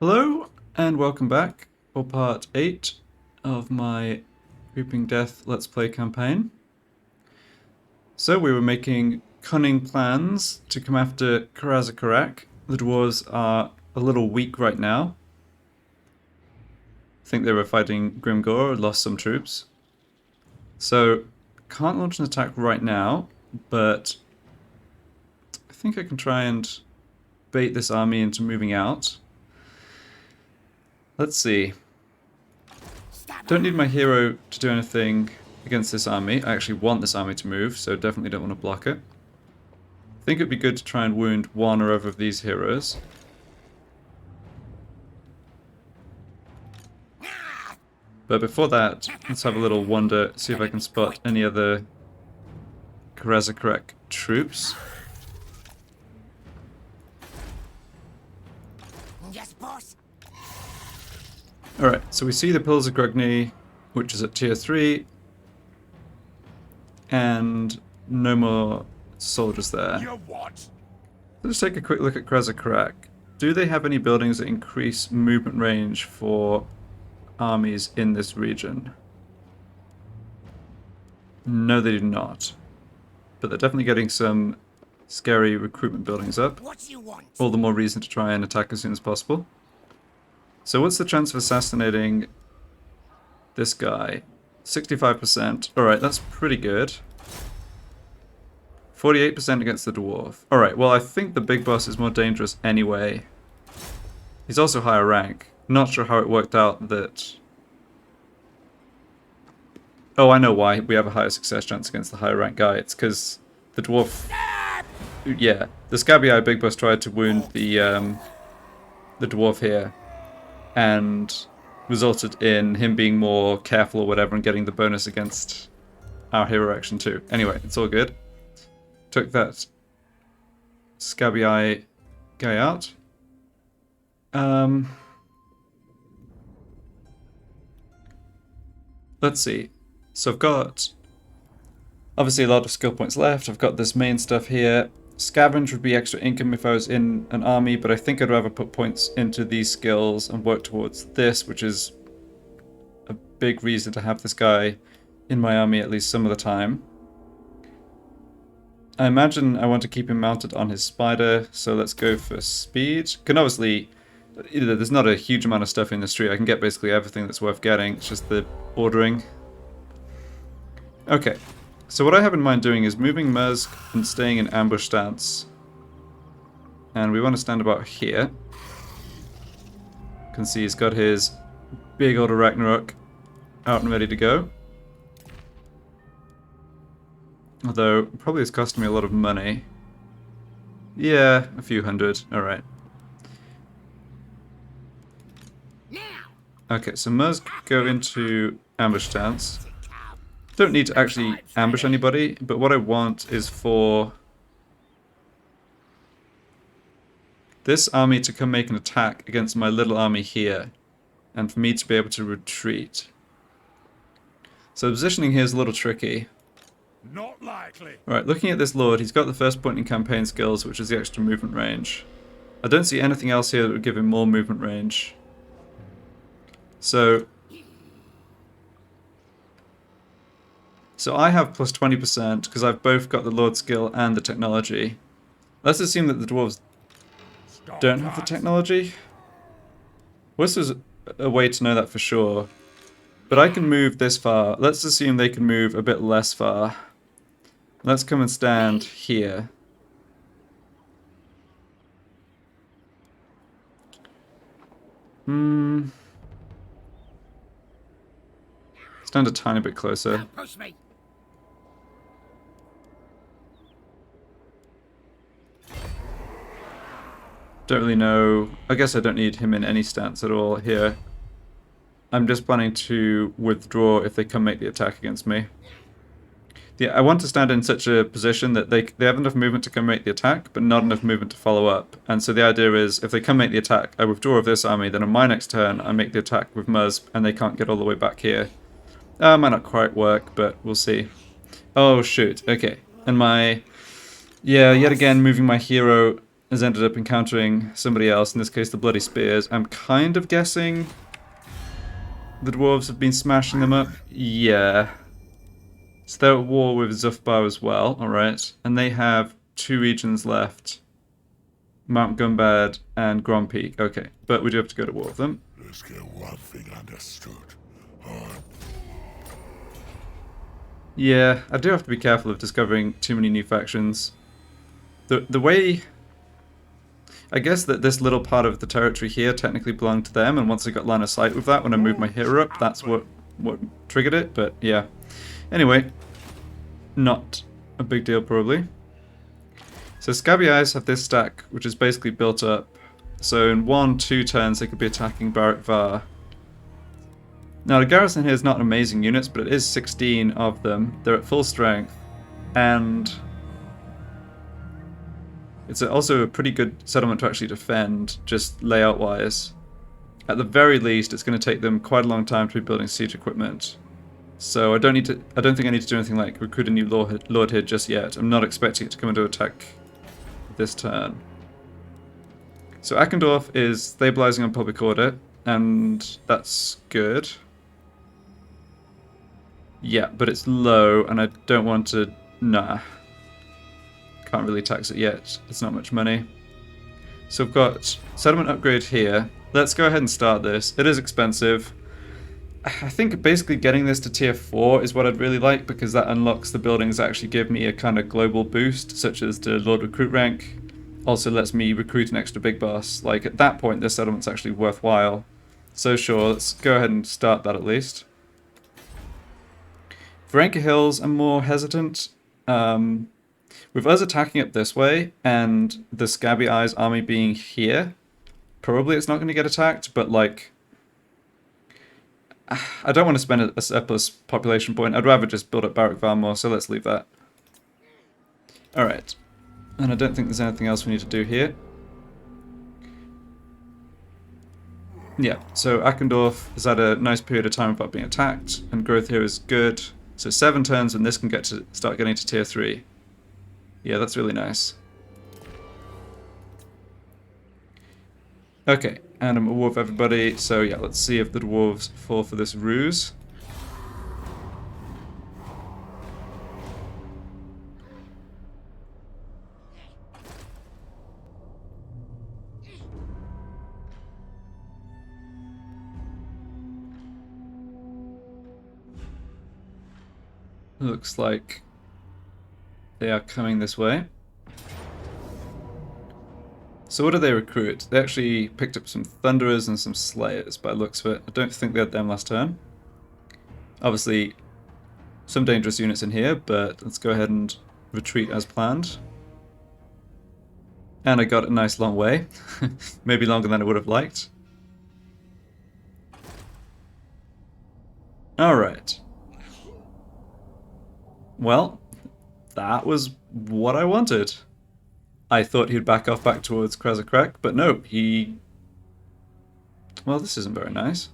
Hello and welcome back for part 8 of my Creeping Death Let's Play campaign. So we were making cunning plans to come after Karaz-A-Karak. The dwarves are a little weak right now. I think they were fighting Grimgor, lost some troops. So can't launch an attack right now, but I think I can try and bait this army into moving out. Let's see. Don't need my hero to do anything against this army. I actually want this army to move, so definitely don't want to block it. I think it'd be good to try and wound one or other of these heroes. But before that, let's have a little wander, see if I can spot any other Karaz-A-Karak troops. Yes, boss. Alright, so we see the Pillars of Grugni, which is at tier 3, and no more soldiers there. You what? Let's take a quick look at Karaz-A-Karak. Do they have any buildings that increase movement range for armies in this region? No, they do not. But they're definitely getting some scary recruitment buildings up. What you want? All the more reason to try and attack as soon as possible. So what's the chance of assassinating this guy? 65%. Alright, that's pretty good. 48% against the dwarf. Alright, well I think the big boss is more dangerous anyway. He's also higher rank. Not sure how it worked out that... Oh, I know why we have a higher success chance against the higher rank guy. It's because the dwarf... Yeah, the Scabby Eye Big Boss tried to wound the dwarf here, and resulted in him being more careful or whatever and getting the bonus against our hero action too. Anyway, it's all good. Took that Scabby Eye guy out. Let's see. So I've got obviously a lot of skill points left. I've got this main stuff here. Scavenge would be extra income if I was in an army, but I think I'd rather put points into these skills and work towards this, which is a big reason to have this guy in my army at least some of the time. I imagine I want to keep him mounted on his spider, so let's go for speed. Can obviously, there's not a huge amount of stuff in this tree. I can get basically everything that's worth getting. It's just the ordering. Okay. So what I have in mind doing is moving Muzg and staying in ambush stance. And we want to stand about here. You can see he's got his big old Arachnarok out and ready to go. Although, probably it's costing me a lot of money. Yeah, a few hundred. Alright. Okay, so Muzg go into ambush stance. Don't need to actually ambush anybody, but what I want is for this army to come make an attack against my little army here, and for me to be able to retreat. So the positioning here is a little tricky. Not likely. Right, looking at this lord, he's got the first point in campaign skills, which is the extra movement range. I don't see anything else here that would give him more movement range. So I have plus 20% because I've both got the Lord skill and the technology. Let's assume that the dwarves don't have the technology. Well, this is a way to know that for sure. But I can move this far. Let's assume they can move a bit less far. Let's come and stand here. Stand a tiny bit closer. Push me. Don't really know. I guess I don't need him in any stance at all here. I'm just planning to withdraw if they come make the attack against me. Yeah, I want to stand in such a position that they have enough movement to come make the attack, but not enough movement to follow up. And so the idea is, if they come make the attack, I withdraw of this army, then on my next turn, I make the attack with Muzg, and they can't get all the way back here. Might not quite work, but we'll see. Oh, shoot. Okay. And my... Yeah, yet again, moving my hero has ended up encountering somebody else, in this case the Bloody Spears. I'm kind of guessing the dwarves have been smashing them up. Yeah. So they're at war with Zufbar as well, alright. And they have 2 regions left. Mount Gumbad and Grand Peak. Okay, but we do have to go to war with them. Let's get one thing understood. Yeah, I do have to be careful of discovering too many new factions. The way... I guess that this little part of the territory here technically belonged to them, and once I got line of sight with that, when I moved my hero up, that's what triggered it, but yeah. Anyway, not a big deal probably. So Scabby Eyes have this stack, which is basically built up. So in 1-2 turns they could be attacking Barak Var. Now the garrison here is not amazing units, but it is 16 of them. They're at full strength, and it's also a pretty good settlement to actually defend, just layout-wise. At the very least, it's going to take them quite a long time to be building siege equipment. So I don't think I need to do anything like recruit a new lord here just yet. I'm not expecting it to come into attack this turn. So Akendorf is stabilizing on public order, and that's good. Yeah, but it's low, and I don't want to... Nah. Can't really tax it yet. It's not much money. So we've got settlement upgrade here. Let's go ahead and start this. It is expensive. I think basically getting this to tier 4 is what I'd really like, because that unlocks the buildings that actually give me a kind of global boost, such as the Lord Recruit rank. Also lets me recruit an extra big boss. Like, at that point, this settlement's actually worthwhile. So sure, let's go ahead and start that at least. Varenka Hills, I'm more hesitant. With us attacking up this way, and the Scabby Eyes army being here, probably it's not going to get attacked, but like... I don't want to spend a surplus population point. I'd rather just build up Barak Var more, so let's leave that. Alright. And I don't think there's anything else we need to do here. Yeah, so Akendorf has had a nice period of time without being attacked, and growth here is good. So 7 turns and this can start getting to tier 3. Yeah, that's really nice. Okay, and I'm at war with everybody, so yeah, let's see if the dwarves fall for this ruse. Looks like they are coming this way. So what do they recruit? They actually picked up some Thunderers and some Slayers by the looks of it. I don't think they had them last turn. Obviously, some dangerous units in here, but let's go ahead and retreat as planned. And I got a nice long way. Maybe longer than I would have liked. Alright. Well, that was what I wanted. I thought he'd back off back towards Karaz-A-Karak, but no, he... Well, this isn't very nice.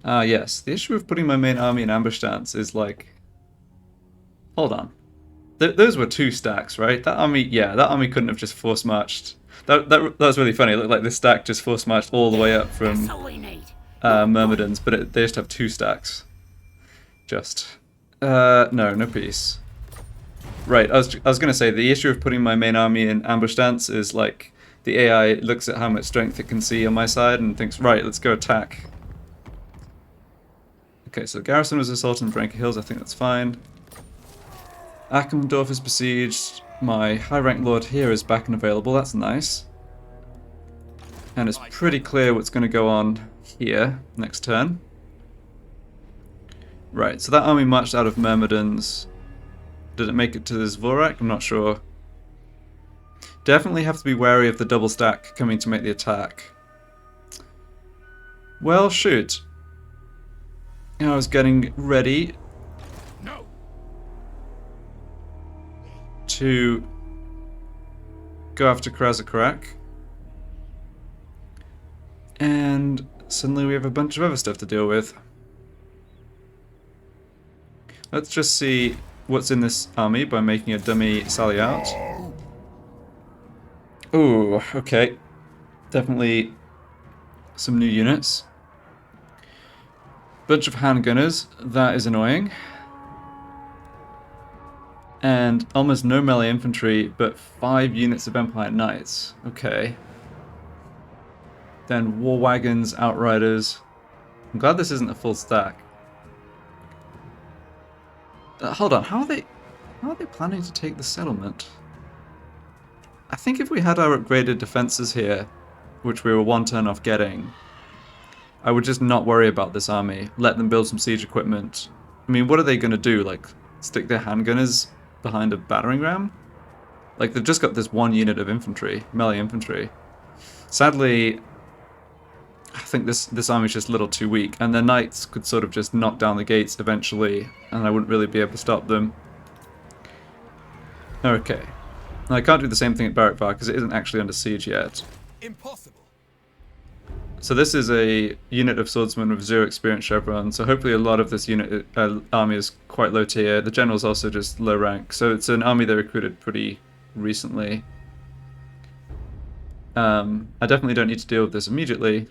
Ah, yes. The issue of putting my main army in ambush stance is like... Hold on. Those were 2 stacks, right? That army, yeah, that army couldn't have just force marched. That was really funny. It looked like this stack just force marched all the way up from Myrmidons, but they just have 2 stacks. Just... no peace. Right, I was gonna say, the issue of putting my main army in ambush stance is like, the AI looks at how much strength it can see on my side and thinks, right, let's go attack. Okay, so the garrison was assaulting Varenka Hills, I think that's fine. Akendorf is besieged. My high-ranked lord here is back and available, that's nice. And it's pretty clear what's going to go on here next turn. Right, so that army marched out of Myrmidons. Did it make it to the Zvorak? I'm not sure. Definitely have to be wary of the double stack coming to make the attack. Well, shoot. I was getting ready to go after Karaz-A-Karak. And suddenly we have a bunch of other stuff to deal with. Let's just see what's in this army by making a dummy sally out. Ooh, okay. Definitely some new units. Bunch of handgunners. That is annoying. And almost no melee infantry, but 5 units of Empire Knights. Okay. Then war wagons, outriders. I'm glad this isn't a full stack. Hold on, how are they planning to take the settlement? I think if we had our upgraded defenses here, which we were 1 turn off getting, I would just not worry about this army. Let them build some siege equipment. I mean, what are they going to do? Like, stick their handgunners behind a battering ram? Like, they've just got this 1 unit of infantry, melee infantry. Sadly, I think this army's just a little too weak, and their knights could sort of just knock down the gates eventually, and I wouldn't really be able to stop them. Okay. Now, I can't do the same thing at Barakvar because it isn't actually under siege yet. Impossible. So this is a unit of swordsmen with 0 experience chevron, so hopefully a lot of this unit army is quite low tier. The general's also just low rank, so it's an army they recruited pretty recently. I definitely don't need to deal with this immediately.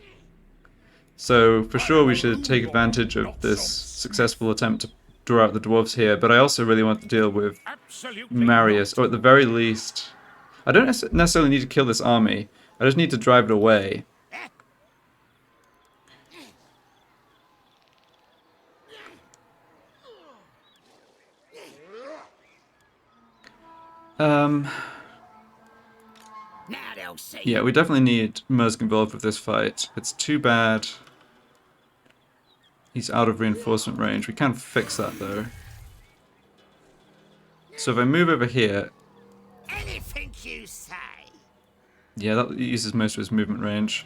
So for sure we should take advantage of this successful attempt to draw out the dwarves here, but I also really want to deal with Marius, or at the very least... I don't necessarily need to kill this army, I just need to drive it away. Yeah, we definitely need Muzg involved with this fight. It's too bad he's out of reinforcement range. We can fix that though. So if I move over here... Anything you say. Yeah, that uses most of his movement range.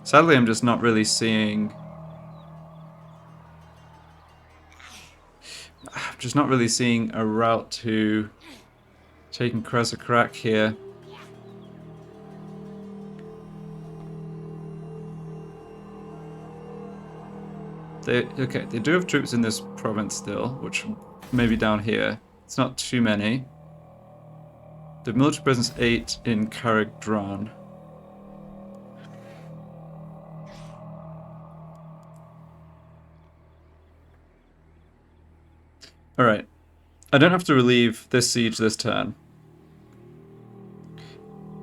Sadly, I'm just not really seeing... I'm just not really seeing a route to taking Karaz-A-Karak here. Okay, they do have troops in this province still, which may be down here. It's not too many. The military presence 8 in Karak. Alright. I don't have to relieve this siege this turn.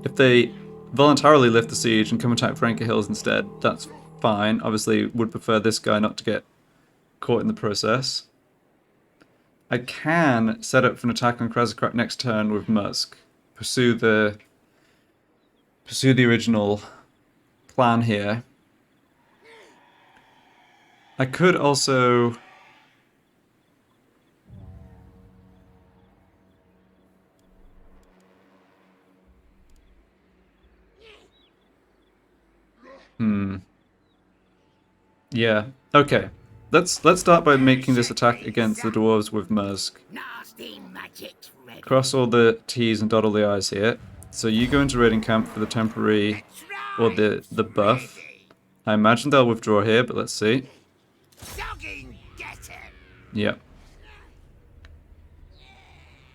If they voluntarily lift the siege and come attack Franca Hills instead, that's fine. Obviously, would prefer this guy not to get caught in the process. I can set up for an attack on Karaz-A-Karak next turn with Muzg. Pursue the original plan here. I could also... Yeah. Okay. Let's start by making this attack against the dwarves with Muzg. Cross all the T's and dot all the I's here. So you go into raiding camp for the temporary or the buff. I imagine they'll withdraw here, but let's see. Yep.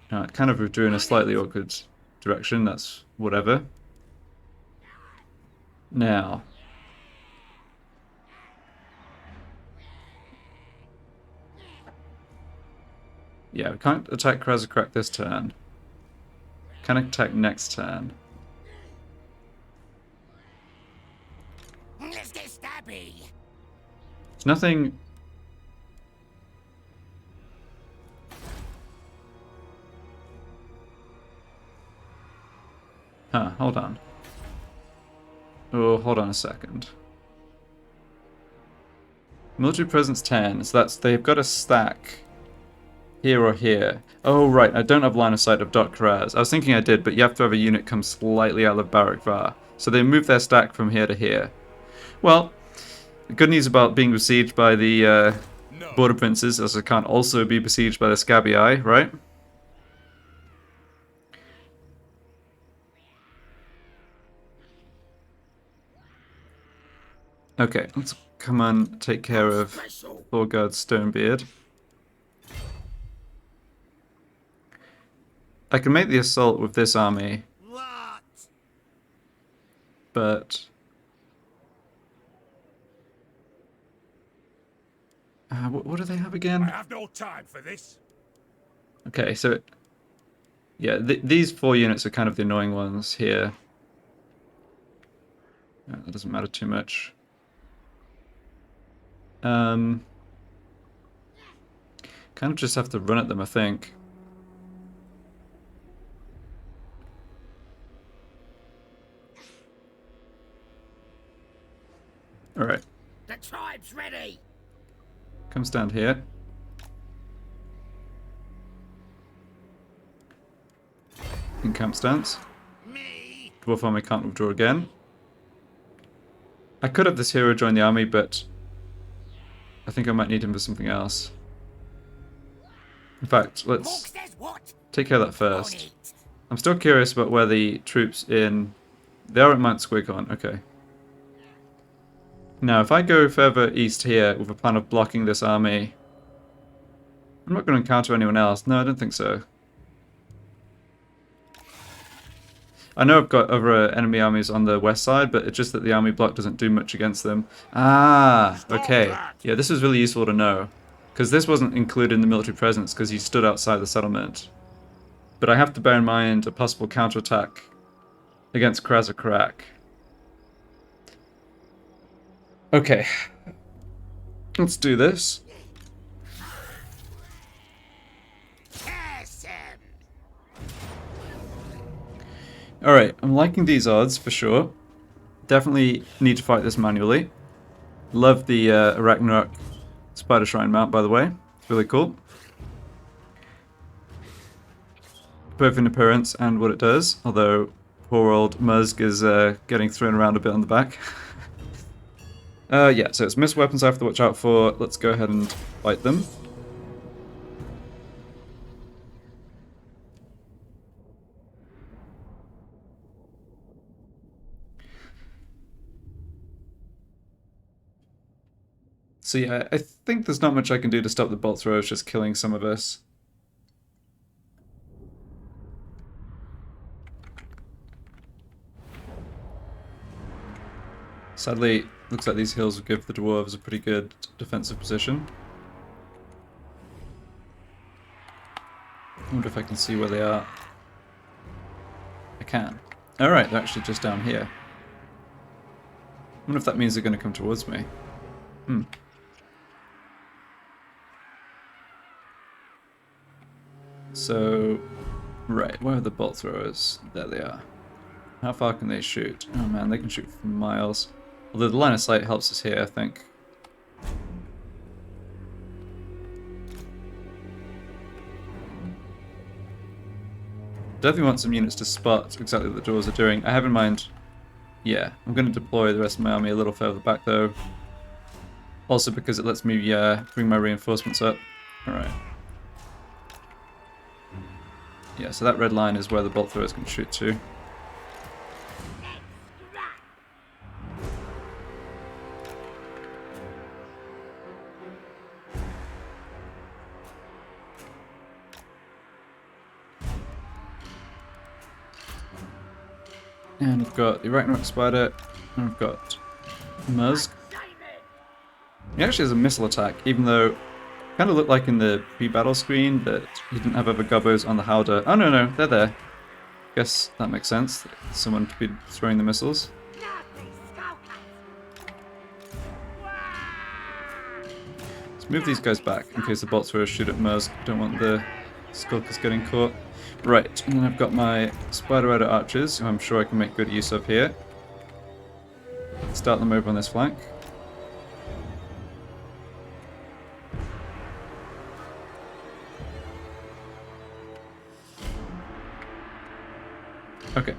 Kind of withdrew in a slightly awkward direction. That's whatever. Now. Yeah, we can't attack Karaz-A-Karak this turn. Can attack next turn. There's nothing... Huh, hold on. Oh, hold on a second. Military presence 10, so that's... they've got a stack... here or here. Oh, right, I don't have line of sight of Karaz. I was thinking I did, but you have to have a unit come slightly out of Barakvar. So they move their stack from here to here. Well, the good news about being besieged by the border princes is it can't also be besieged by the Scabby Eye, right? Okay, let's come on, take care of Thorgard Stonebeard. I can make the assault with this army, What? but what do they have I again? have no time for this. Okay, so yeah, these 4 units are kind of the annoying ones here. That doesn't matter too much. Kind of just have to run at them, I think. Alright. The tribe's ready. Come stand here. In camp stance. Me. Dwarf army can't withdraw again. I could have this hero join the army, but I think I might need him for something else. In fact, Morg let's says what? take care of that On first. it. I'm still curious about where the troops in... They are at Mount Squiggon, okay. Now, if I go further east here with a plan of blocking this army... I'm not going to encounter anyone else. No, I don't think so. I know I've got other enemy armies on the west side, but it's just that the army block doesn't do much against them. Ah, okay. Yeah, this is really useful to know. Because this wasn't included in the military presence because he stood outside the settlement. But I have to bear in mind a possible counterattack against Karaz-A-Karak. Okay. Let's do this. Curse him. Alright, I'm liking these odds for sure. Definitely need to fight this manually. Love the Arachnarok Spider Shrine mount, by the way. It's really cool. Both in appearance and what it does, although poor old Muzg is getting thrown around a bit on the back. Yeah, so it's missed weapons I have to watch out for. Let's go ahead and fight them. So yeah, I think there's not much I can do to stop the bolt throwers just killing some of us. Sadly, looks like these hills will give the dwarves a pretty good defensive position. I wonder if I can see where they are. I can. Alright, they're actually just down here. I wonder if that means they're going to come towards me. Hmm. So, right, where are the bolt throwers? There they are. How far can they shoot? Oh man, they can shoot for miles. Although the line of sight helps us here, I think. Definitely want some units to spot exactly what the dwarves are doing. I have in mind, yeah, I'm going to deploy the rest of my army a little further back though. Also because it lets me bring my reinforcements up. Alright. Yeah, so that red line is where the bolt throwers can shoot to. And we've got the Arachnarok Spider, and we've got Muzg. He actually has a missile attack, even though it kind of looked like in the pre-battle screen that he didn't have other gobbos on the Howdah. Oh no, they're there. Guess that makes sense. Someone could be throwing the missiles. Let's move these guys back in case the bolt throwers shoot at Muzg. Don't want the Skulkers getting caught. Right, and then I've got my Spider Rider Archers, who I'm sure I can make good use of here. Start them over on this flank. Okay.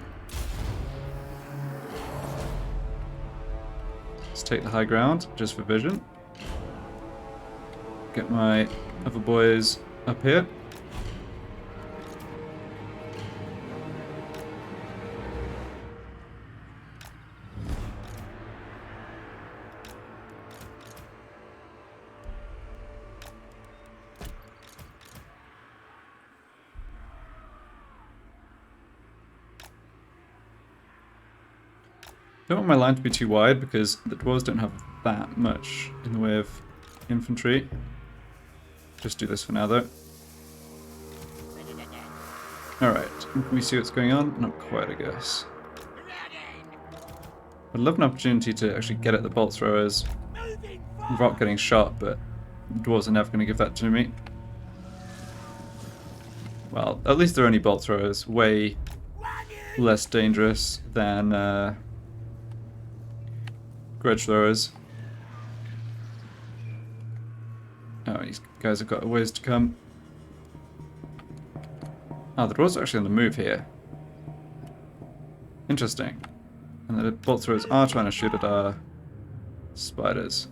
Let's take the high ground, just for vision. Get my other boys up here. Don't want my line to be too wide because the dwarves don't have that much in the way of infantry. Just do this for now though. Alright, can we see what's going on? Not quite, I guess. I'd love an opportunity to actually get at the bolt throwers without getting shot, but the dwarves are never going to give that to me. Well, at least they're only bolt throwers, way less dangerous than grudge throwers. Oh, these guys have got a ways to come. Oh, the dwarves are actually on the move here. Interesting. And the bolt throwers are trying to shoot at our spiders.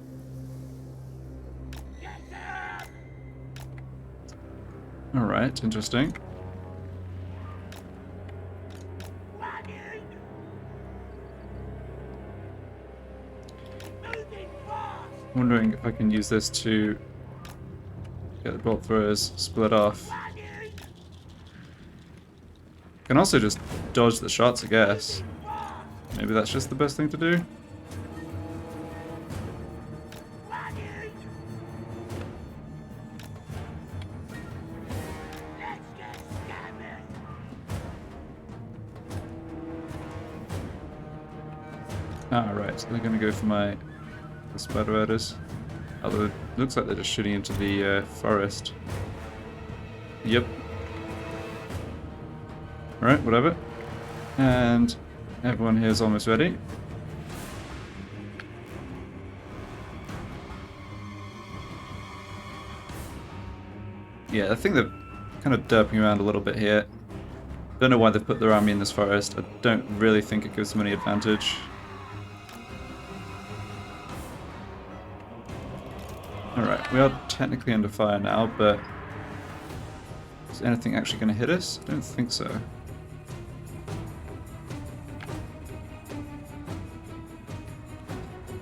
Alright, interesting. Wondering if I can use this to get the bolt throwers split off. Can also just dodge the shots, I guess. Maybe that's just the best thing to do. Alright, so they're gonna go for the Spider Riders. Although it looks like they're just shooting into the forest. Yep. Alright, whatever. And everyone here is almost ready. Yeah, I think they're kind of derping around a little bit here. Don't know why they've put their army in this forest. I don't really think it gives them any advantage. Alright, we are technically under fire now, but is anything actually going to hit us? I don't think so.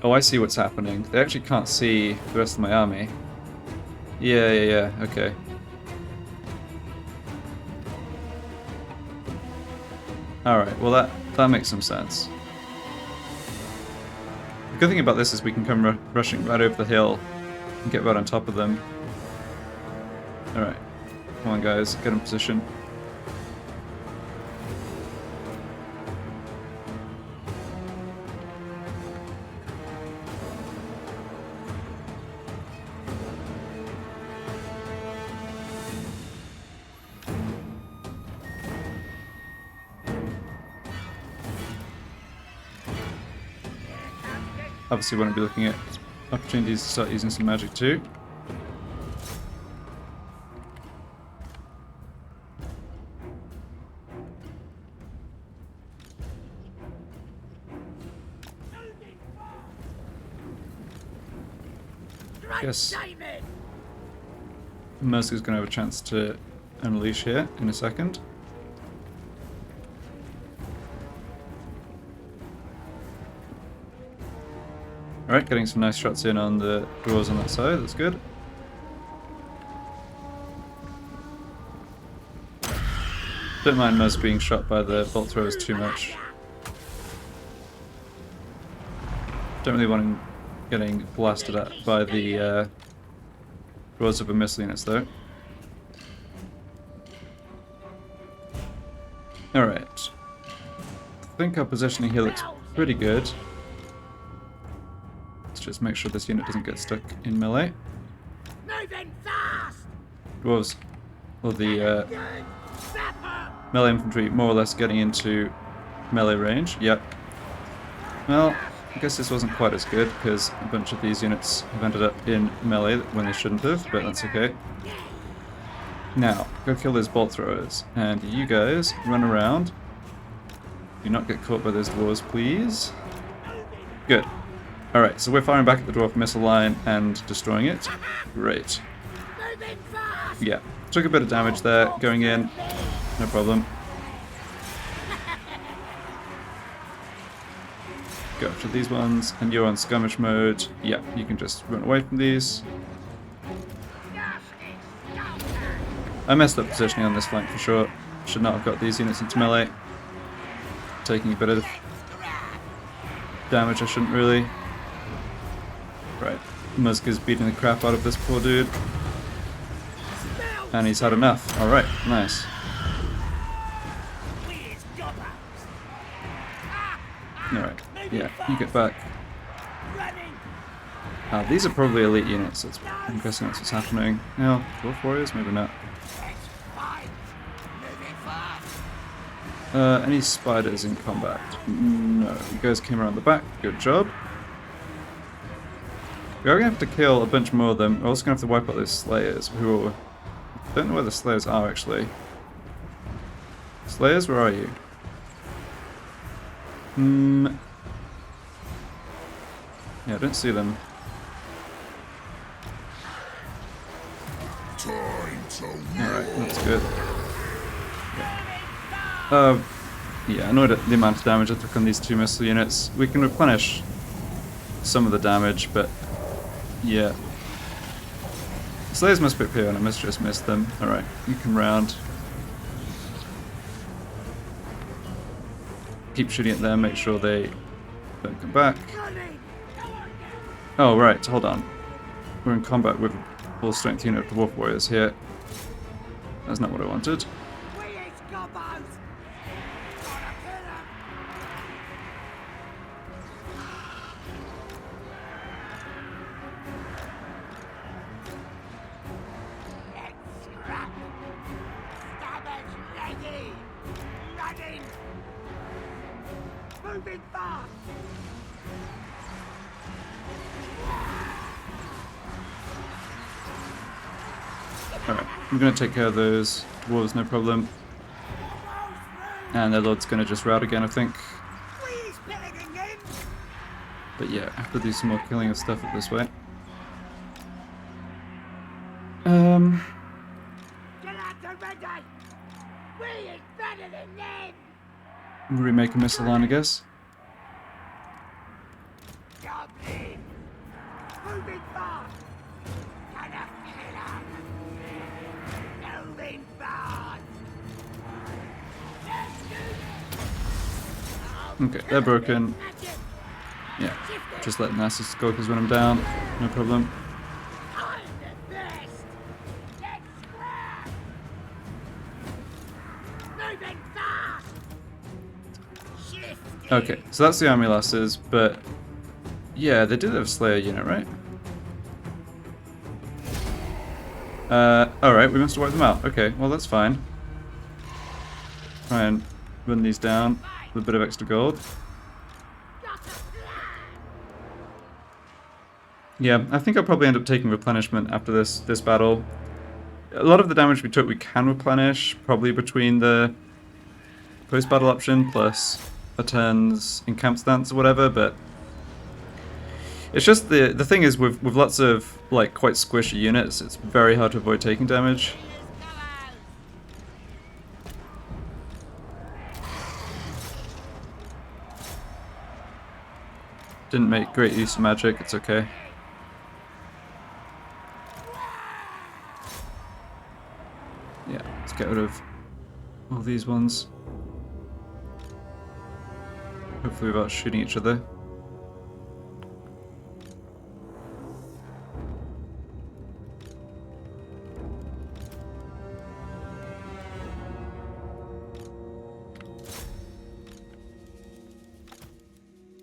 Oh, I see what's happening. They actually can't see the rest of my army. Yeah, okay. Alright, well that makes some sense. The good thing about this is we can come rushing right over the hill and get right on top of them. Alright, come on guys, get in position. Obviously want to be looking at opportunities to start using some magic too. Yes. Muzg is going to have a chance to unleash here in a second. Alright, getting some nice shots in on the dwarves on that side, that's good. Don't mind Muzg being shot by the bolt throwers too much. Don't really want him getting blasted at by the dwarves of missile units though. Alright. I think our positioning here looks pretty good. Just make sure this unit doesn't get stuck in melee. Moving fast. Dwarves, or the melee infantry, more or less getting into melee range. Yep. Well, I guess this wasn't quite as good because a bunch of these units have ended up in melee when they shouldn't have, but that's okay. Now, go kill those bolt throwers, and you guys run around. Do not get caught by those dwarves, please. Good. Alright, so we're firing back at the dwarf missile line and destroying it. Great. Yeah, took a bit of damage there, going in. No problem. Go after these ones, and you're on skirmish mode. Yeah, you can just run away from these. I messed up positioning on this flank for sure. Should not have got these units into melee. Taking a bit of damage I shouldn't really. Right, Muzg is beating the crap out of this poor dude. And he's had enough. Alright, nice. Alright, yeah, you get back. These are probably elite units, I'm guessing that's what's happening. No, Dwarf Warriors? Maybe not. Any spiders in combat? No, you guys came around the back, good job. We are going to have to kill a bunch more of them. We're also going to have to wipe out those Slayers, who are... I don't know where the Slayers are, actually. Slayers, where are you? Yeah, I don't see them. Alright, that's good. Yeah, annoyed at the amount of damage I took on these two missile units. We can replenish some of the damage, but yeah. Slayers must be up here and I must just miss them. Alright, you come round. Keep shooting at them, make sure they don't come back. Oh, right, hold on. We're in combat with a full strength unit of Dwarf Warriors here. That's not what I wanted. Moving fast! Alright, I'm gonna take care of those dwarves, no problem. And their lord's gonna just rout again, I think. But yeah, I have to do some more killing of stuff up this way. Remake a missile line, I guess. Goblin! Moving fast! Moving fast! Okay, they're broken. Yeah, just let nasty Skulkers run them down. No problem. I'm the best! Let's scrap! Moving fast! Shift! Okay, so that's the army losses, but yeah, they did have a Slayer unit, right? Alright, we must have wiped them out. Okay, well that's fine. Try and run these down with a bit of extra gold. Yeah, I think I'll probably end up taking replenishment after this battle. A lot of the damage we took we can replenish, probably between the post-battle option plus a turn's in camp stance or whatever, but it's just the thing is with lots of like quite squishy units, it's very hard to avoid taking damage. Didn't make great use of magic, it's okay. Yeah, let's get rid of all these ones. Hopefully without shooting each other.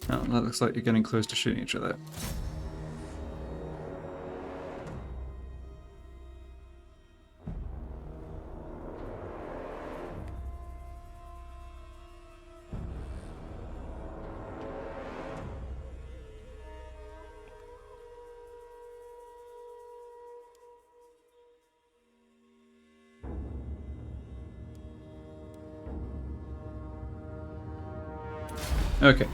Oh, that looks like you're getting close to shooting each other. Okay.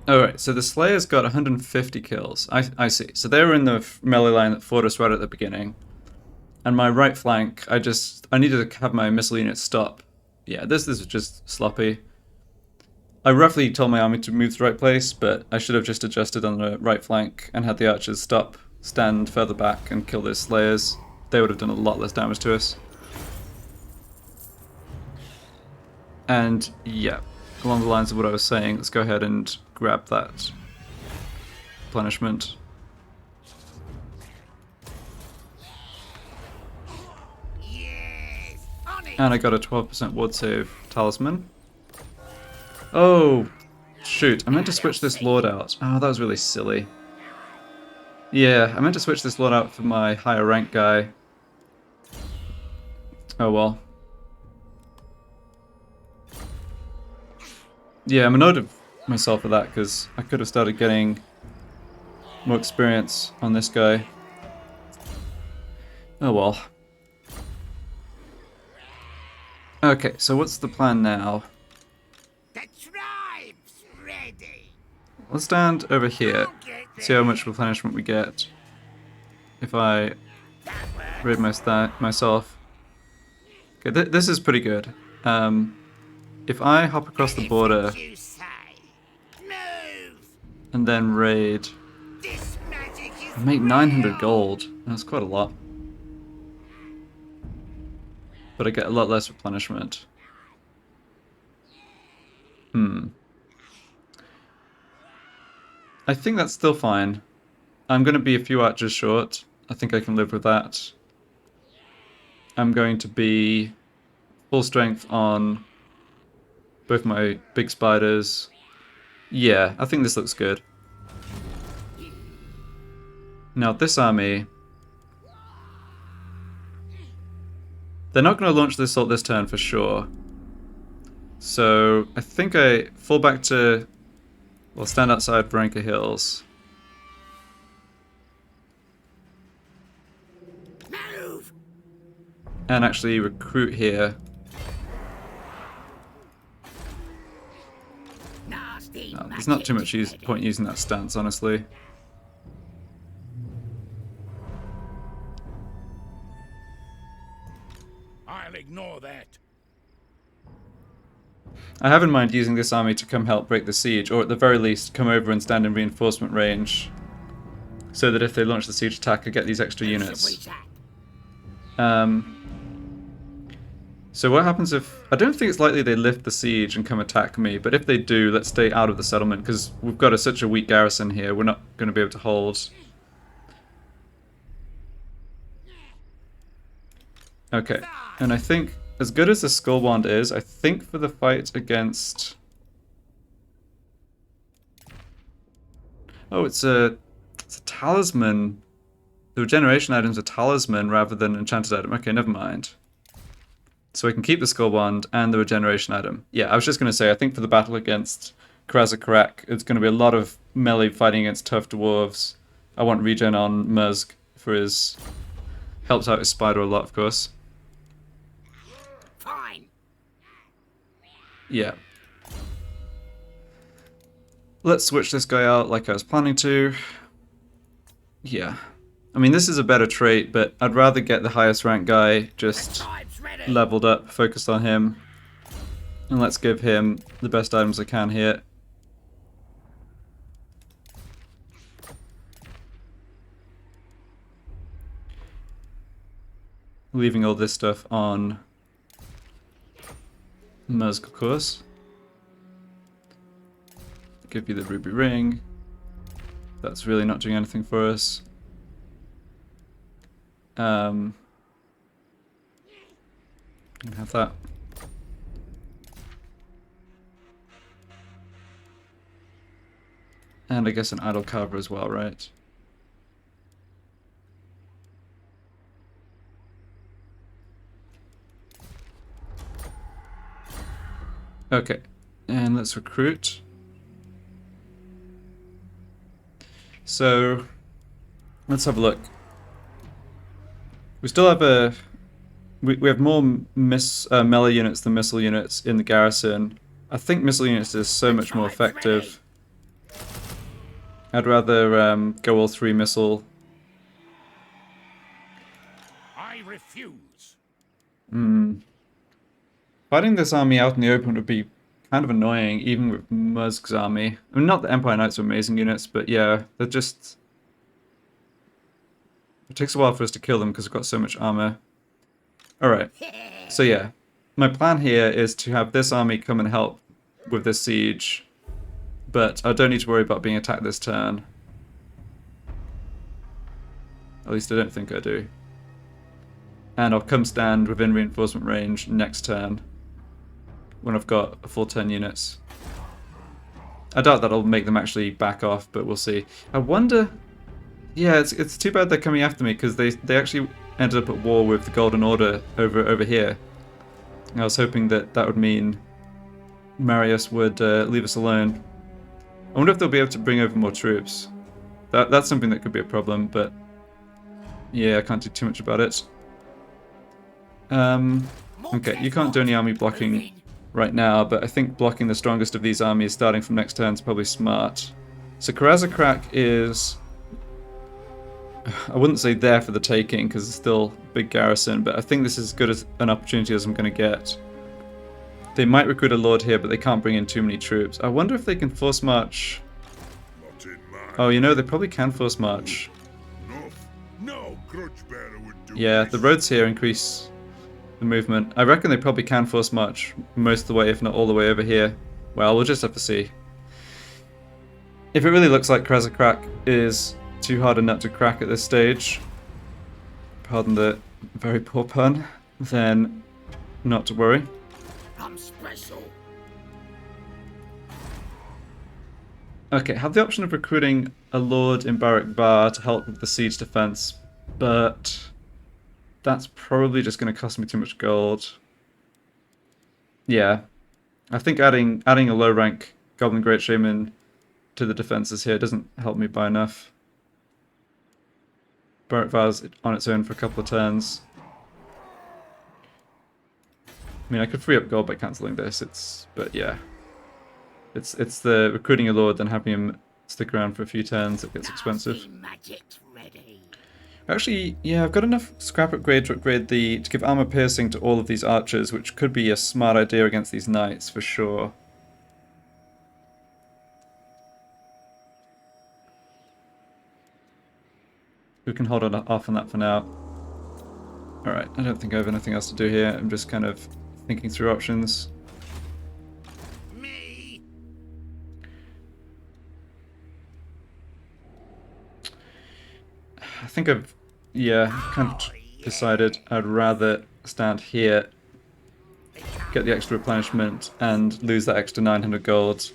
Alright, so the Slayers got 150 kills. I see. So they were in the melee line that fought us right at the beginning. And my right flank, I needed to have my missile unit stop. Yeah, this was just sloppy. I roughly told my army to move to the right place, but I should have just adjusted on the right flank and had the archers stop, stand further back and kill those Slayers. They would have done a lot less damage to us. And yeah, along the lines of what I was saying, let's go ahead and grab that replenishment. Yes, on it. And I got a 12% ward save talisman. Oh, shoot. I meant to switch this lord out. Oh, that was really silly. Yeah, I meant to switch this lord out for my higher rank guy. Oh well. Yeah, I'm annoyed with myself for that because I could have started getting more experience on this guy. Oh well. Okay, so what's the plan now? The tribe's ready. Let's stand over here, see how much replenishment we get if I raid myself. Okay, this is pretty good. If I hop across the border You say. Move. and then raid, This magic is I make 900 gold. That's quite a lot. But I get a lot less replenishment. I think that's still fine. I'm going to be a few archers short. I think I can live with that. I'm going to be full strength on both my big spiders. Yeah, I think this looks good. Now this army, they're not going to launch the assault this turn for sure. So I think I fall back to, well, stand outside Varenka Hills. move. And actually recruit here. Nasty. No, there's not too much point using that stance, honestly. I'll ignore that. I have in mind using this army to come help break the siege, or at the very least come over and stand in reinforcement range, so that if they launch the siege attack I get these extra units. So what happens if... I don't think it's likely they lift the siege and come attack me, but if they do, let's stay out of the settlement, because we've got such a weak garrison here, we're not going to be able to hold. Okay, and I think, as good as the Skull Wand is, I think for the fight against... Oh, it's a talisman. The regeneration item's a talisman rather than an enchanted item. Okay, never mind. So I can keep the Skull Wand and the regeneration item. Yeah, I was just going to say, I think for the battle against Karaz-A-Karak, it's going to be a lot of melee fighting against tough dwarves. I want regen on Muzg for his... helps out his spider a lot, of course. Fine. Yeah. Let's switch this guy out like I was planning to. Yeah. I mean, this is a better trait, but I'd rather get the highest rank guy just Tribe's ready. leveled up, focused on him. And let's give him the best items I can here. Leaving all this stuff on Muzg, of course. Give you the ruby ring. That's really not doing anything for us. Can have that. And I guess an idle carver as well, right? Okay, and let's recruit. So, let's have a look. We still have a... We have more melee units than missile units in the garrison. I think missile units is so much more effective. I'd rather go all 3 missile. I refuse. Fighting this army out in the open would be kind of annoying, even with Muzg's army. I mean, not that Empire Knights are amazing units, but yeah, they're just... It takes a while for us to kill them because we've got so much armor. Alright, so yeah. my plan here is to have this army come and help with this siege, but I don't need to worry about being attacked this turn. At least I don't think I do. And I'll come stand within reinforcement range next turn when I've got a full 10 units. I doubt that'll make them actually back off, but we'll see. I wonder... Yeah, it's too bad they're coming after me, because they actually ended up at war with the Golden Order over here. I was hoping that would mean Marius would leave us alone. I wonder if they'll be able to bring over more troops. That's something that could be a problem, but yeah, I can't do too much about it. Okay, you can't do any army blocking right now, but I think blocking the strongest of these armies starting from next turn is probably smart. So Karaz-A-Karak is... I wouldn't say there for the taking, because it's still a big garrison, but I think this is as good as an opportunity as I'm going to get. They might recruit a lord here, but they can't bring in too many troops. I wonder if they can force march... Oh, you know, they probably can force march. Yeah, the roads here increase the movement. I reckon they probably can force march most of the way, if not all the way over here. Well, we'll just have to see. If it really looks like Karaz-A-Karak is too hard a nut to crack at this stage, pardon the very poor pun, then not to worry. I'm special. Okay, have the option of recruiting a lord in Barak Bar to help with the siege defense, but that's probably just going to cost me too much gold. Yeah, I think adding a low rank Goblin Great Shaman to the defenses here doesn't help me by enough. Barak Var's on its own for a couple of turns. I mean, I could free up gold by cancelling this. But yeah, it's the recruiting a lord, then having him stick around for a few turns. It gets expensive. Magic's ready. Actually, yeah, I've got enough scrap upgrade to give armor piercing to all of these archers, which could be a smart idea against these knights for sure. We can hold off on that for now. Alright, I don't think I have anything else to do here. I'm just kind of thinking through options. Me. I think I've, kind of decided I'd rather stand here, get the extra replenishment, and lose that extra 900 gold.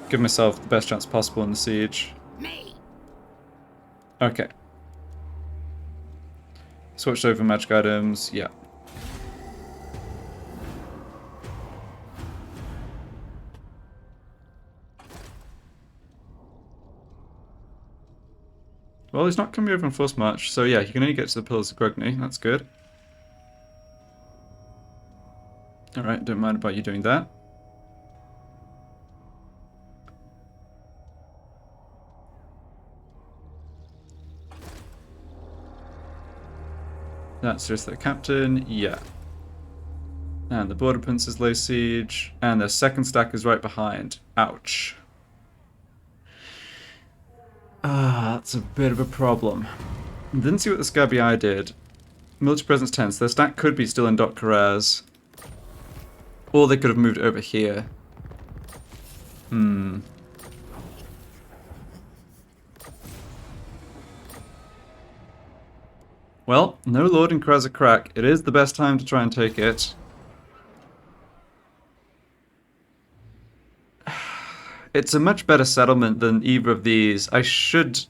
Give myself the best chance possible in the siege. Me. Okay. Switched over magic items, yeah. Well, he's not coming over on force march, so yeah, he can only get to the Pillars of Grugny, that's good. Alright, don't mind about you doing that. That's just their captain, yeah. And the Border Princes lay siege, and their second stack is right behind. Ouch. Ah, that's a bit of a problem. Didn't see what the Scabby Eye did. Military presence 10, so their stack could be still in Dot Karaz. Or they could have moved over here. Well, no lord in Karaz-A-Karak. It is the best time to try and take it. It's a much better settlement than either of these. I should...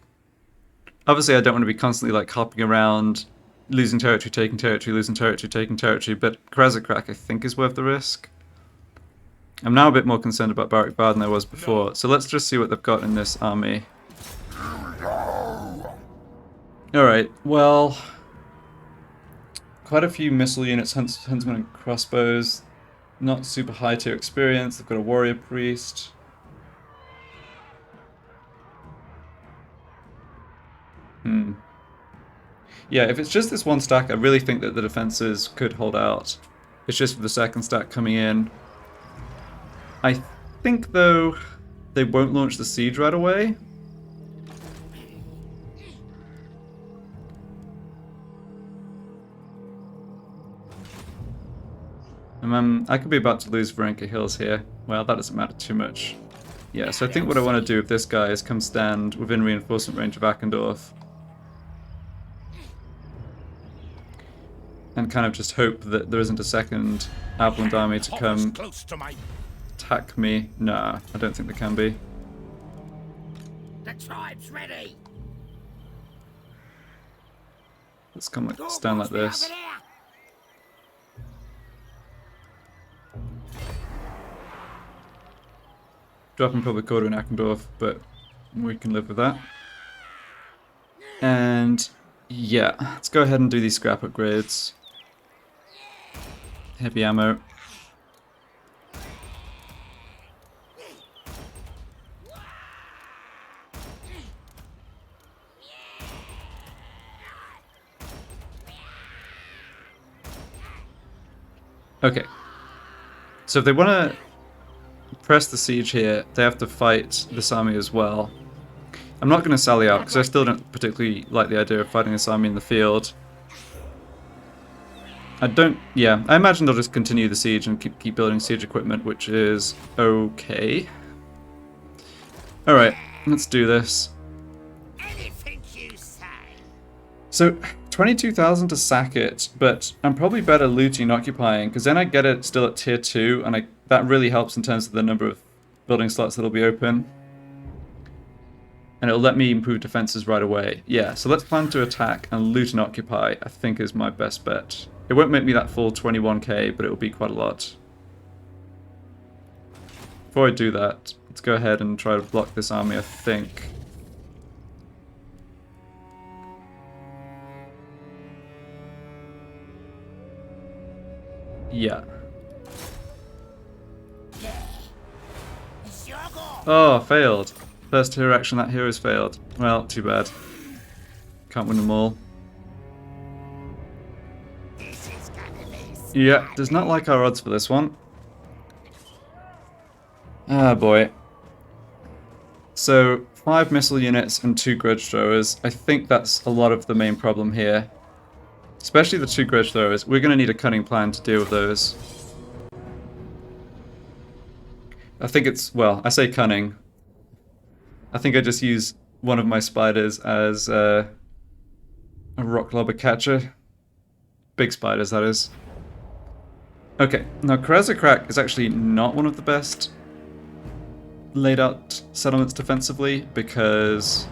Obviously, I don't want to be constantly like hopping around, losing territory, taking territory, losing territory, taking territory, but Karaz-A-Karak I think is worth the risk. I'm now a bit more concerned about Barak Bar than I was before, so let's just see what they've got in this army. Alright, well... Quite a few missile units, huntsmen and crossbows. Not super high tier experience. They've got a warrior priest. Yeah, if it's just this one stack, I really think that the defenses could hold out. It's just for the second stack coming in. I think, though, they won't launch the siege right away. I could be about to lose Varenka Hills here. Well, that doesn't matter too much. Yeah, so I think what I want to do with this guy is come stand within reinforcement range of Akendorf. And kind of just hope that there isn't a second Outland army to come Close to my... attack me. Nah, I don't think there can be. The tribe's ready. Let's come like, stand like this. Over there. Dropping public order in Akendorf, but we can live with that. And yeah, let's go ahead and do these scrap upgrades. Heavy ammo. Okay. So if they want to press the siege here, they have to fight this army as well. I'm not going to sally out because I still don't particularly like the idea of fighting this army in the field. Yeah, I imagine they'll just continue the siege and keep building siege equipment, which is okay. Alright, let's do this. Anything you say. So, 22,000 to sack it, but I'm probably better looting and occupying, because then I get it still at tier 2, and that really helps in terms of the number of building slots that'll be open. And it'll let me improve defenses right away. Yeah, so let's plan to attack and loot and occupy, I think is my best bet. It won't make me that full 21k, but it'll be quite a lot. Before I do that, let's go ahead and try to block this army, I think. Yeah. Oh, failed. First hero action, that hero's failed. Well, too bad. Can't win them all. Yeah, does not like our odds for this one. Ah, boy. So, 5 missile units and 2 grudge throwers. I think that's a lot of the main problem here. Especially the 2 grudge throwers. We're going to need a cunning plan to deal with those. I think it's, well, I say cunning. I think I just use one of my spiders as a rock lobber catcher. Big spiders, that is. Okay, now Karaz-A-Karak is actually not one of the best laid out settlements defensively because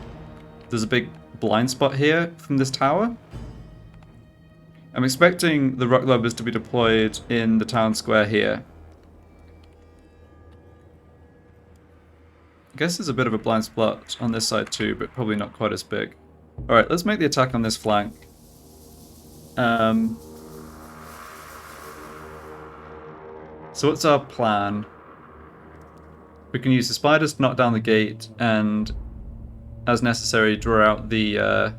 there's a big blind spot here from this tower. I'm expecting the rock lobbers to be deployed in the town square here. I guess there's a bit of a blind spot on this side too, but probably not quite as big. Alright, let's make the attack on this flank. So what's our plan? We can use the spiders to knock down the gate and, as necessary, draw out the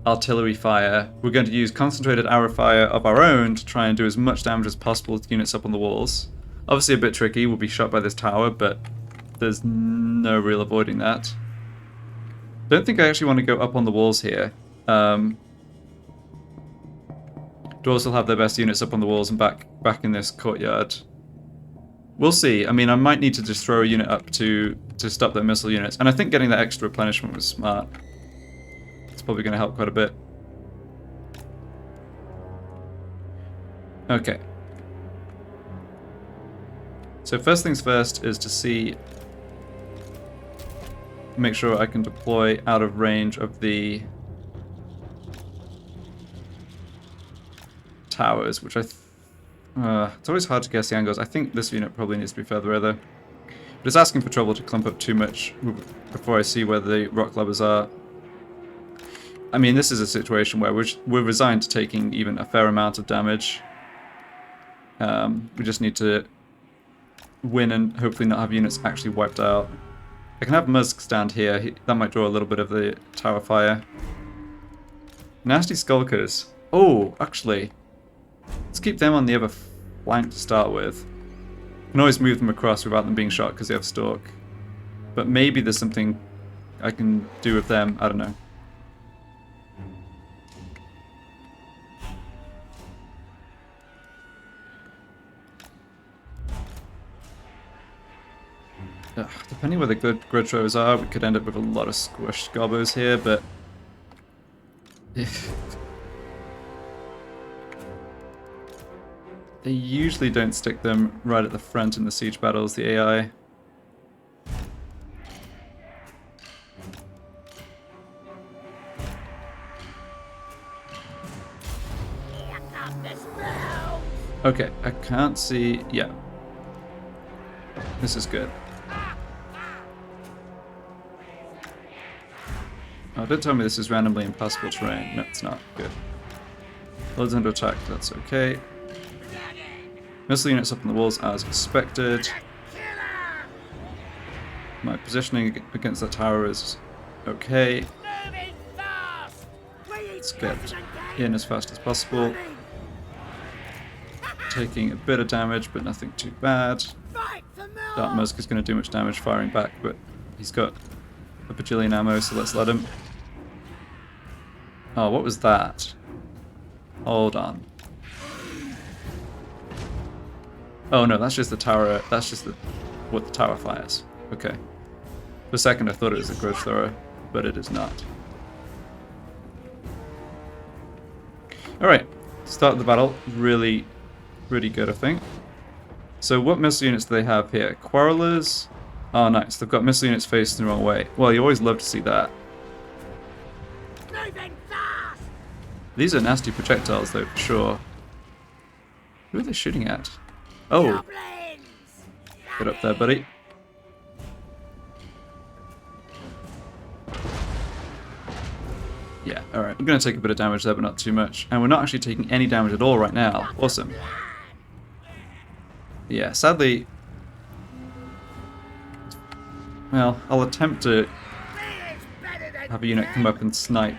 artillery fire. We're going to use concentrated arrow fire of our own to try and do as much damage as possible to units up on the walls. Obviously a bit tricky, we'll be shot by this tower, but there's no real avoiding that. Don't think I actually want to go up on the walls here. Dwarves will have their best units up on the walls and back in this courtyard. We'll see. I mean, I might need to just throw a unit up to stop their missile units. And I think getting that extra replenishment was smart. It's probably going to help quite a bit. Okay. So first things first is to see... make sure I can deploy out of range of the towers, which it's always hard to guess the angles. I think this unit probably needs to be further though. But it's asking for trouble to clump up too much before I see where the rock lobbers are. I mean, this is a situation where we're resigned to taking even a fair amount of damage. We just need to win and hopefully not have units actually wiped out. I can have Muzg stand here. That might draw a little bit of the tower fire. Nasty Skulkers. Oh, actually, let's keep them on the other flank to start with. Can always move them across without them being shot because they have stalk. But maybe there's something I can do with them. I don't know. Depending where the good grid throws are, we could end up with a lot of squished gobbos here, but... They usually don't stick them right at the front in the siege battles, the AI. Okay, I can't see... Yeah. This is good. Oh, don't tell me this is randomly impassable terrain. No, it's not. Good. Loads under attack, that's okay. Missile units up on the walls as expected. My positioning against that tower is okay. Let's get in as fast as possible. Taking a bit of damage, but nothing too bad. That Muzg is going to do much damage firing back, but he's got a bajillion ammo, so let's let him. Oh, what was that? Hold on. Oh no, that's just the tower. That's just what the tower fires. Okay. For a second, I thought it was a grudge thrower, but it is not. All right, start the battle. Really good, I think. So, what missile units do they have here? Quarrelers. Oh, nice. They've got missile units facing the wrong way. Well, you always love to see that. These are nasty projectiles, though, for sure. Who are they shooting at? Oh. Get up there, buddy. Yeah, alright. I'm going to take a bit of damage there, but not too much. And we're not actually taking any damage at all right now. Awesome. Yeah, sadly... Well, I'll attempt to have a unit come up and snipe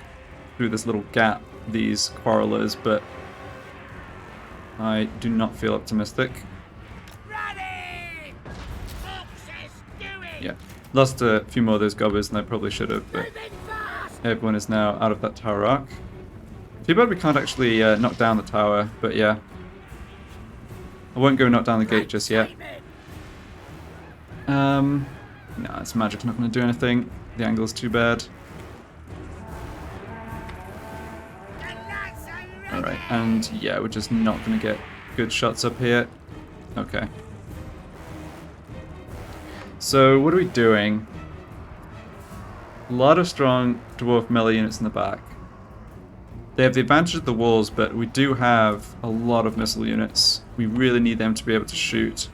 through this little gap, these quarrelers, but I do not feel optimistic. Yeah, lost a few more of those gobbers than I probably should have, but everyone is now out of that tower arc. Too bad we can't actually knock down the tower, but yeah. I won't go knock down the gate just yet. No, it's magic's not going to do anything. The angle's too bad. Alright, and yeah, we're just not going to get good shots up here. Okay. So, what are we doing? A lot of strong dwarf melee units in the back. They have the advantage of the walls, but we do have a lot of missile units. We really need them to be able to shoot.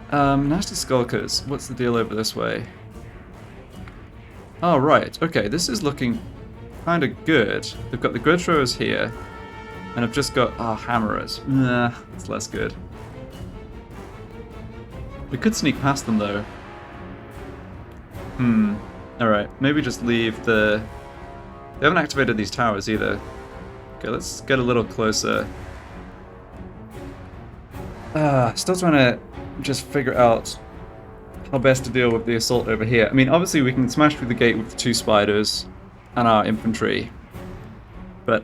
Nasty Skulkers. What's the deal over this way? Oh, right. Okay, this is looking kind of good. They've got the grid throwers here, and I've just got hammerers. Nah, it's less good. We could sneak past them, though. Alright, maybe just leave the... They haven't activated these towers either. Okay, let's get a little closer. Still trying to just figure out how best to deal with the assault over here. I mean, obviously we can smash through the gate with the 2 spiders and our infantry. But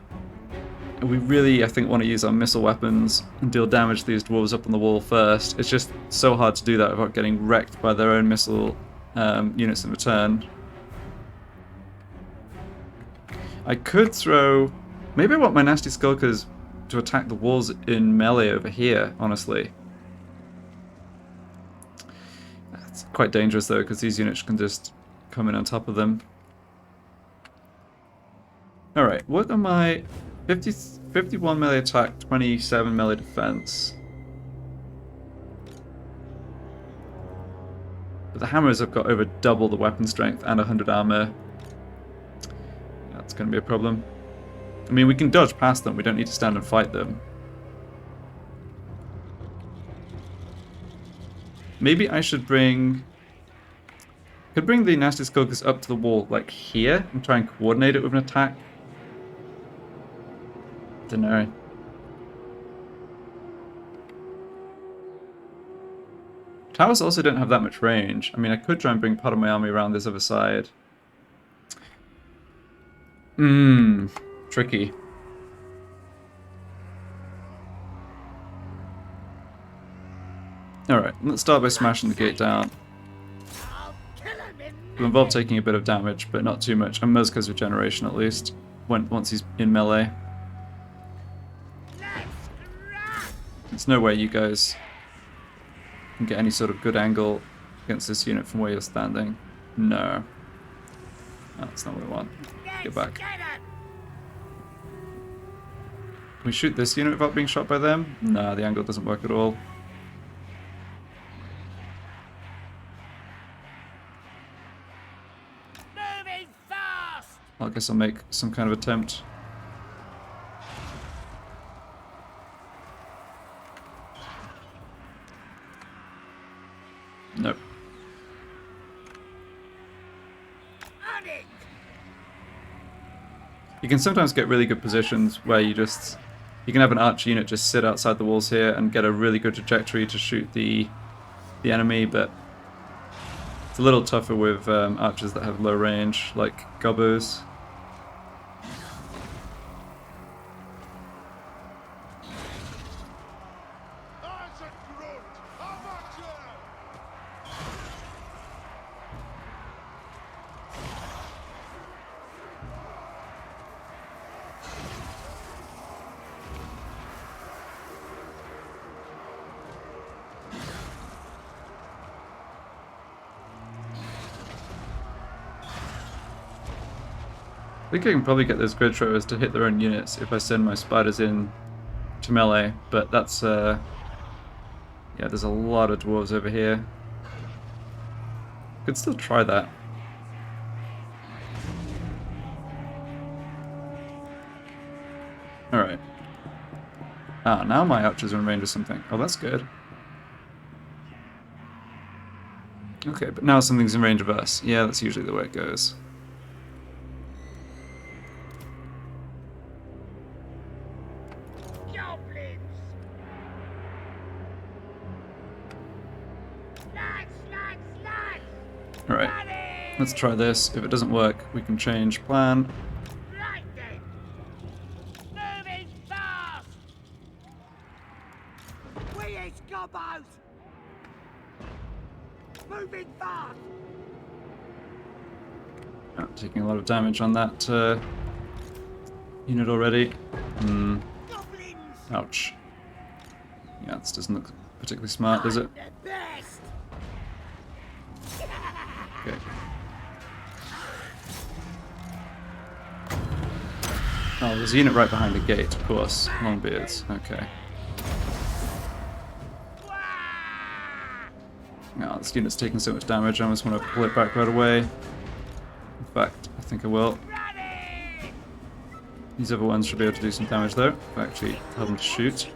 we really, I think, want to use our missile weapons and deal damage to these dwarves up on the wall first. It's just so hard to do that without getting wrecked by their own missile units in return. I could throw... Maybe I want my nasty skulkers to attack the walls in melee over here, honestly. It's quite dangerous though, because these units can just come in on top of them. Alright, what am I... 51 melee attack, 27 melee defense. But the hammers have got over double the weapon strength and 100 armor. That's going to be a problem. I mean, we can dodge past them, we don't need to stand and fight them. Maybe I should bring... Could bring the nasty skulkers up to the wall, like here, and try and coordinate it with an attack. Don't know. Towers also don't have that much range. I mean, I could try and bring part of my army around this other side. Tricky. Alright, let's start by smashing the gate down. I'll kill him in It'll involve taking a bit of damage, but not too much. And Muzg has regeneration at least, once he's in melee. Let's crack! There's no way you guys can get any sort of good angle against this unit from where you're standing. No. That's not what I want. Get back. Get it! Can we shoot this unit without being shot by them? Nah, the angle doesn't work at all. Moving fast! I guess I'll make some kind of attempt. Nope. On it! You can sometimes get really good positions where you can have an archer unit just sit outside the walls here and get a really good trajectory to shoot the enemy, but it's a little tougher with archers that have low range, like Gobbos. I think I can probably get those grid throwers to hit their own units if I send my spiders in to melee, but that's yeah, there's a lot of dwarves over here. Could still try that. Alright. Ah, now my archers are in range of something. Oh, that's good. Okay, but now something's in range of us. Yeah, that's usually the way it goes. Goblins! Lads! Alright, let's try this. If it doesn't work, we can change plan. Right then! Moving fast! We is Gobbos! Moving fast! Oh, taking a lot of damage on that unit already. Goblins! Ouch. Yeah, this doesn't look particularly smart, does it? The best! Okay. Oh, there's a unit right behind the gate, of course. Longbeards. Okay. Oh, this unit's taking so much damage, I almost want to pull it back right away. In fact, I think I will. These other ones should be able to do some damage though, if I actually tell them to shoot.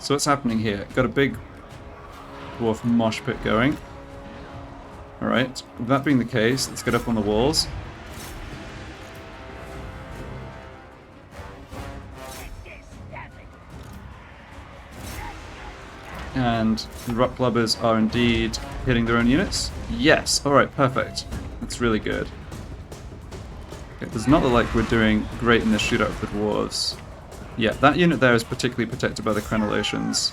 So what's happening here? Got a big dwarf mosh pit going. Alright, with that being the case, let's get up on the walls. And the rock blubbers are indeed hitting their own units. Yes, alright, perfect. That's really good. Okay, it does not look like we're doing great in this shootout with the dwarves. Yeah, that unit there is particularly protected by the crenellations.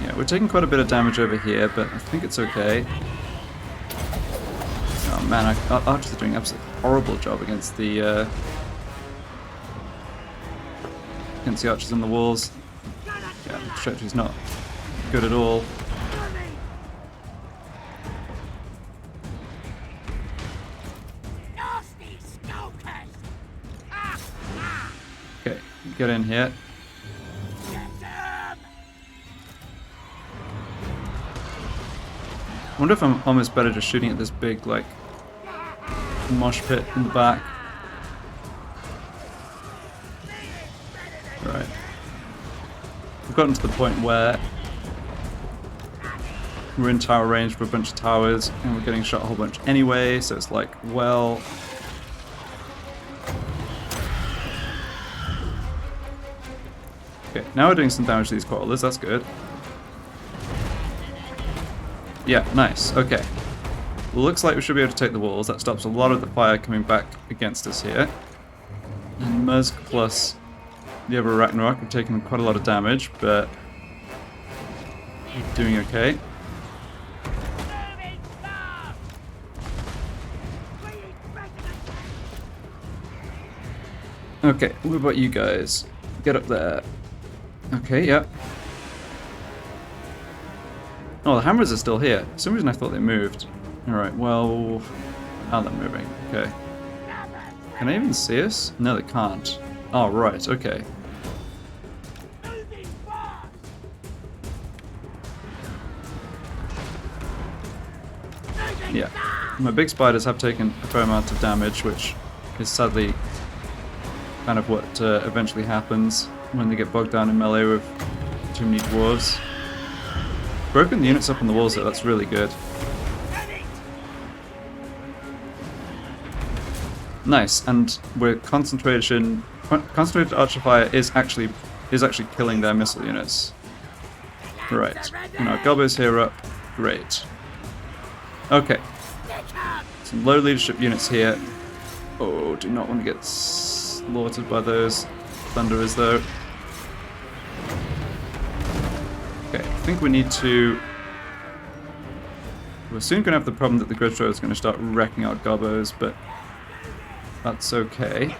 Yeah, we're taking quite a bit of damage over here, but I think it's okay. Oh man, our archers are doing an absolutely horrible job against the archers on the walls. Yeah, the trajectory's not good at all. Nasty Skulkers! Okay, get in here. Get them! I wonder if I'm almost better just shooting at this big, like, mosh pit in the back. Right. We've gotten to the point where we're in tower range for a bunch of towers, and we're getting shot a whole bunch anyway, so it's like, well... Okay, now we're doing some damage to these crawlers, that's good. Yeah, nice, okay. Looks like we should be able to take the walls. That stops a lot of the fire coming back against us here. And Muzg plus the other Arachnarok have taken quite a lot of damage, but doing okay. Moving fast. Being president. Okay, what about you guys? Get up there. Okay, yeah. Oh, the hammers are still here. For some reason I thought they moved. Alright, well... Now they're moving. Okay. Can I even see us? No, they can't. Oh, right, okay. Moving fast. Moving Yeah. fast. My big spiders have taken a fair amount of damage, which is sadly kind of what eventually happens when they get bogged down in melee with too many dwarves. Broken the units up on the walls though, that's really good. Nice, and we're concentrated archer fire is actually killing their missile units. Right. And our gobos here up. Great. Okay. Some low leadership units here. Oh, do not want to get slaughtered by those thunderers though. Okay, I think we need to... We're soon going to have the problem that the grid thrower is going to start wrecking our gobos, but that's okay.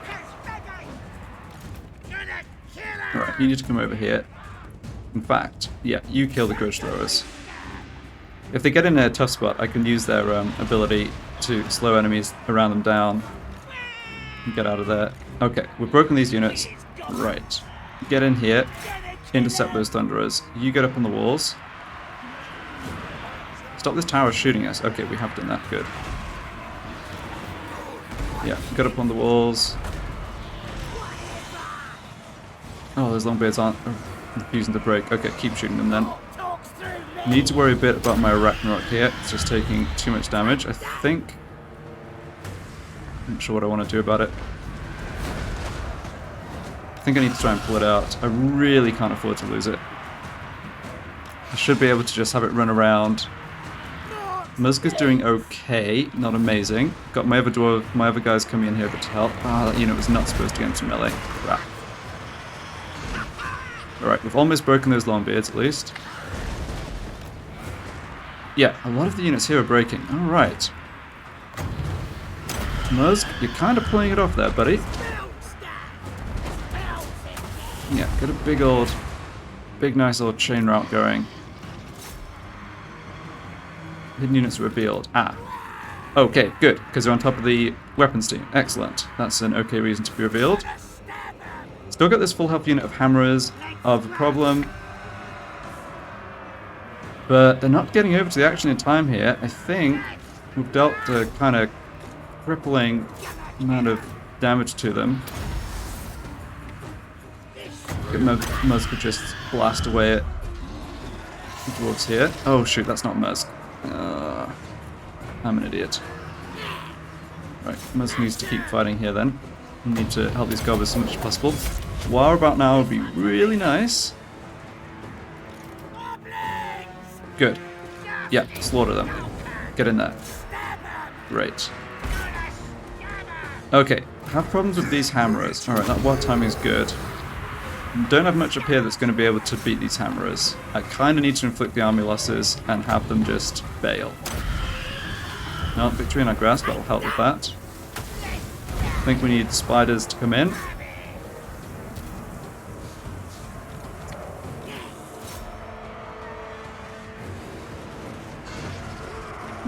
Alright, you need to come over here. In fact, yeah, you kill the grudge throwers. If they get in a tough spot, I can use their ability to slow enemies around them down and get out of there. Okay, we've broken these units. Right. Get in here. Intercept those thunderers. You get up on the walls. Stop this tower shooting us. Okay, we have done that. Good. Yeah, get up on the walls. Oh, those longbeards aren't refusing to break. Okay, keep shooting them then. Need to worry a bit about my Arachnarok here. It's just taking too much damage. I think... I'm not sure what I want to do about it. I think I need to try and pull it out. I really can't afford to lose it. I should be able to just have it run around. Muzg is doing okay, not amazing. Got my other guys coming in here to help. Ah, that unit was not supposed to get into melee. Crap. Alright, we've almost broken those longbeards at least. Yeah, a lot of the units here are breaking. Alright. Muzg, you're kind of pulling it off there, buddy. Yeah, get a big nice old chain route going. Hidden units revealed. Ah. Okay, good, because they're on top of the weapons team. Excellent. That's an okay reason to be revealed. Still got this full health unit of hammerers of a problem. But they're not getting over to the action in time here. I think we've dealt a kind of crippling amount of damage to them. Get Muzg to just blast away at the dwarves here. Oh shoot, that's not Muzg. I'm an idiot. Right, Muzg needs to keep fighting here then. We need to help these goblins as much as possible. War about now would be really nice. Good. Yeah, slaughter them. Get in there. Great. Okay, have problems with these hammerers. Alright, that war timing is good. Don't have much up here that's going to be able to beat these hammerers. I kind of need to inflict the army losses and have them just bail. No, victory in our grasp, that'll help with that. I think we need spiders to come in.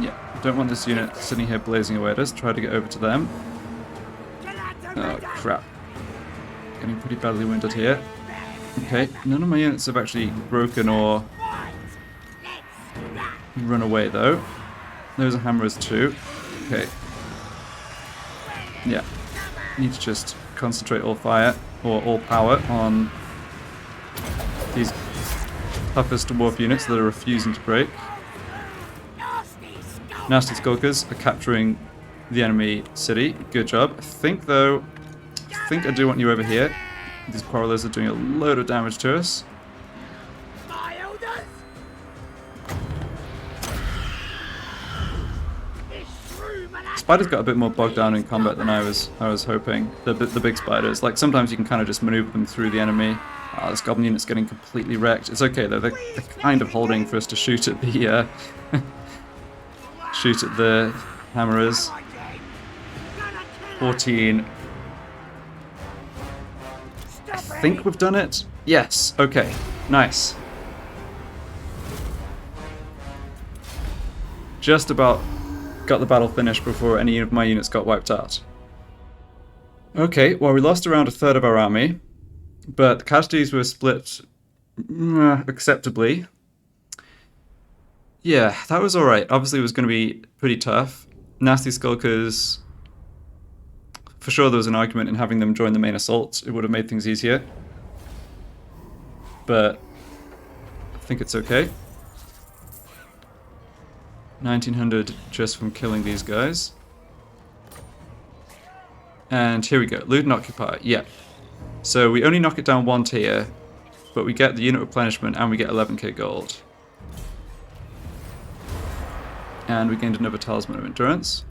Yeah, don't want this unit sitting here blazing away at us. Try to get over to them. Oh, crap. Getting pretty badly wounded here. Okay, none of my units have actually broken or run away though. Those are hammerers too. Okay. Yeah. Need to just concentrate all fire or all power on these toughest dwarf units that are refusing to break. Nasty Skulkers are capturing the enemy city. Good job. I think I do want you over here. These quarrelers are doing a load of damage to us. spiders got a bit more bogged down in combat than I was hoping. The big spiders. Like, sometimes you can kind of just maneuver them through the enemy. This goblin unit's getting completely wrecked. It's okay though, they're kind of holding for us to shoot at the shoot at the hammerers. 14. I think we've done it. Yes. Okay. Nice. Just about got the battle finished before any of my units got wiped out. Okay, well, we lost around a third of our army, but the casualties were split acceptably. Yeah, that was alright. Obviously, it was going to be pretty tough. Nasty Skulkers. For sure, there was an argument in having them join the main assault. It would have made things easier. But I think it's okay. 1900 just from killing these guys. And here we go. Loot and occupy. Yeah. So we only knock it down 1 tier, but we get the unit replenishment and we get 11k gold. And we gained another talisman of endurance.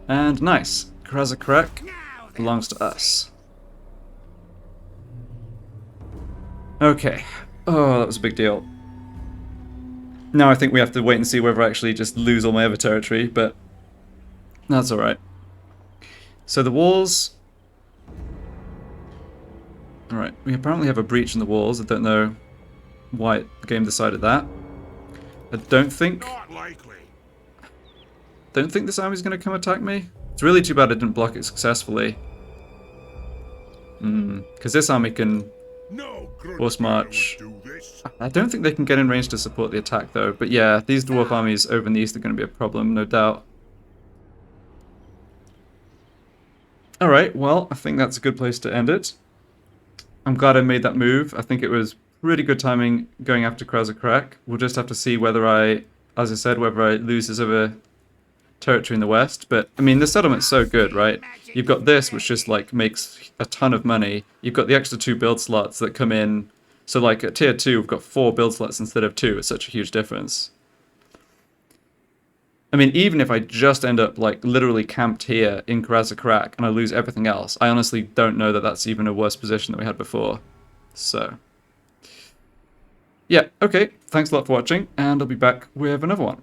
And nice. Karaz-A-Karak belongs to us. Okay. Oh, that was a big deal. Now I think we have to wait and see whether I actually just lose all my other territory, but that's alright. So the walls... Alright, we apparently have a breach in the walls. I don't know why the game decided that. I don't think this army's going to come attack me. It's really too bad I didn't block it successfully. Because this army can force march. I don't think they can get in range to support the attack though. But yeah, these dwarf armies over in the east are going to be a problem, no doubt. Alright, well, I think that's a good place to end it. I'm glad I made that move. I think it was really good timing going after Karaz-A-Karak. We'll just have to see whether I, as I said, whether I lose this other territory in the west. But, I mean, the settlement's so good, right? You've got this, which just, like, makes a ton of money. You've got the extra 2 build slots that come in. So, like, at tier 2, we've got 4 build slots instead of 2. It's such a huge difference. I mean, even if I just end up, like, literally camped here in Karaz-A-Karak and I lose everything else, I honestly don't know that that's even a worse position than we had before. So, yeah, okay. Thanks a lot for watching, and I'll be back with another one.